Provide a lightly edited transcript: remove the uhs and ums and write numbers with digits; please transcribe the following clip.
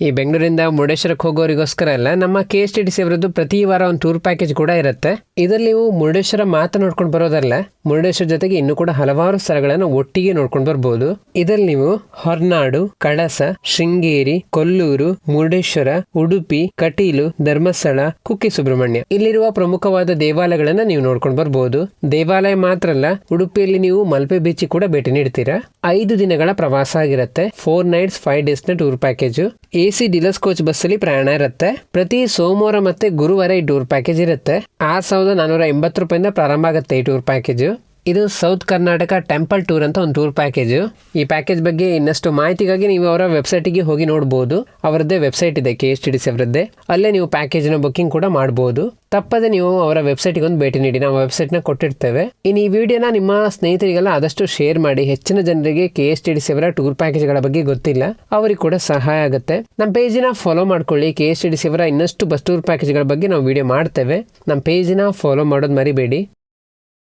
ಈ ಬೆಂಗಳೂರಿಂದ ಮುರುಡೇಶ್ವರಕ್ಕೆ ಹೋಗೋರಿಗೋಸ್ಕರ ಅಲ್ಲ, ನಮ್ಮ KSTTC ಅವರದ್ದು ಪ್ರತಿ ವಾರ ಒಂದು ಟೂರ್ ಪ್ಯಾಕೇಜ್ ಕೂಡ ಇರುತ್ತೆ. ಇದರಲ್ಲಿ ನೀವು ಮುರುಡೇಶ್ವರ ಮಾತ್ರ ನೋಡ್ಕೊಂಡು ಬರೋದಲ್ಲ, ಮುರುಡೇಶ್ವರ ಜೊತೆಗೆ ಇನ್ನೂ ಕೂಡ ಹಲವಾರು ಸ್ಥಳಗಳನ್ನು ಒಟ್ಟಿಗೆ ನೋಡ್ಕೊಂಡು ಬರ್ಬೋದು. ಇದರಲ್ಲಿ ನೀವು ಹೊರನಾಡು, ಕಳಸ, ಶೃಂಗೇರಿ, ಕೊಲ್ಲೂರು, ಮುರುಡೇಶ್ವರ, ಉಡುಪಿ, ಕಟೀಲು, ಧರ್ಮಸ್ಥಳ, ಕುಕ್ಕೆ ಸುಬ್ರಹ್ಮಣ್ಯ ಇಲ್ಲಿರುವ ಪ್ರಮುಖವಾದ ದೇವಾಲಯಗಳನ್ನ ನೀವು ನೋಡ್ಕೊಂಡು ಬರ್ಬೋದು. ದೇವಾಲಯ ಮಾತ್ರ ಅಲ್ಲ, ಉಡುಪಿಯಲ್ಲಿ ನೀವು ಮಲ್ಪೆ ಬೀಚ್ ಕೂಡ ಭೇಟಿ ನೀಡ್ತೀರಾ. 5 ದಿನಗಳ ಪ್ರವಾಸ ಆಗಿರುತ್ತೆ. 4 nights 5 days ನ tour package. AC deluxe coach bus ಅಲ್ಲಿ ಪ್ರಯಾಣ ಇರುತ್ತೆ. ಪ್ರತಿ ಸೋಮವಾರ ಮತ್ತೆ ಗುರುವಾರ ಈ ಟೂರ್ ಪ್ಯಾಕೇಜ್ ಇರುತ್ತೆ. 6,480 ರೂಪಾಯಿಂದ ಪ್ರಾರಂಭ ಆಗುತ್ತೆ ಈ ಟೂರ್ ಪ್ಯಾಕೇಜ್. ಇದು ಸೌತ್ ಕರ್ನಾಟಕ ಟೆಂಪಲ್ ಟೂರ್ ಅಂತ ಒಂದು ಟೂರ್ ಪ್ಯಾಕೇಜ್. ಈ ಪ್ಯಾಕೇಜ್ ಬಗ್ಗೆ ಇನ್ನಷ್ಟು ಮಾಹಿತಿಗಾಗಿ ನೀವು ಅವರ ವೆಬ್ಸೈಟಿಗೆ ಹೋಗಿ ನೋಡಬಹುದು. ಅವರದ್ದೇ ವೆಬ್ಸೈಟ್ ಇದೆ, KSTTC ಅವರದ್ದೇ. ಅಲ್ಲೇ ನೀವು ಪ್ಯಾಕೇಜ್ನ ಬುಕ್ಕಿಂಗ್ ಕೂಡ ಮಾಡಬಹುದು. ತಪ್ಪದೆ ನೀವು ಅವರ ವೆಬ್ಸೈಟ್ಗೆ ಒಂದು ಭೇಟಿ ನೀಡಿ, ನಾವು ವೆಬ್ಸೈಟ್ನ ಕೊಟ್ಟಿರ್ತೇವೆ. ಇನ್ನು ಈ ವಿಡಿಯೋನ ನಿಮ್ಮ ಸ್ನೇಹಿತರಿಗೆಲ್ಲ ಆದಷ್ಟು ಶೇರ್ ಮಾಡಿ. ಹೆಚ್ಚಿನ ಜನರಿಗೆ KSTTC ಅವರ ಟೂರ್ ಪ್ಯಾಕೇಜ್ಗಳ ಬಗ್ಗೆ ಗೊತ್ತಿಲ್ಲ, ಅವರಿಗೆ ಕೂಡ ಸಹಾಯ ಆಗುತ್ತೆ. ನಮ್ಮ ಪೇಜಿನ ಫಾಲೋ ಮಾಡ್ಕೊಳ್ಳಿ. KSTTC ಅವರ ಇನ್ನಷ್ಟು ಬಸ್ ಟೂರ್ ಪ್ಯಾಕೇಜ್ಗಳ ಬಗ್ಗೆ ನಾವು ವಿಡಿಯೋ ಮಾಡ್ತೇವೆ. ನಮ್ಮ ಪೇಜಿನ ಫಾಲೋ ಮಾಡೋದು ಮರಿಬೇಡಿ.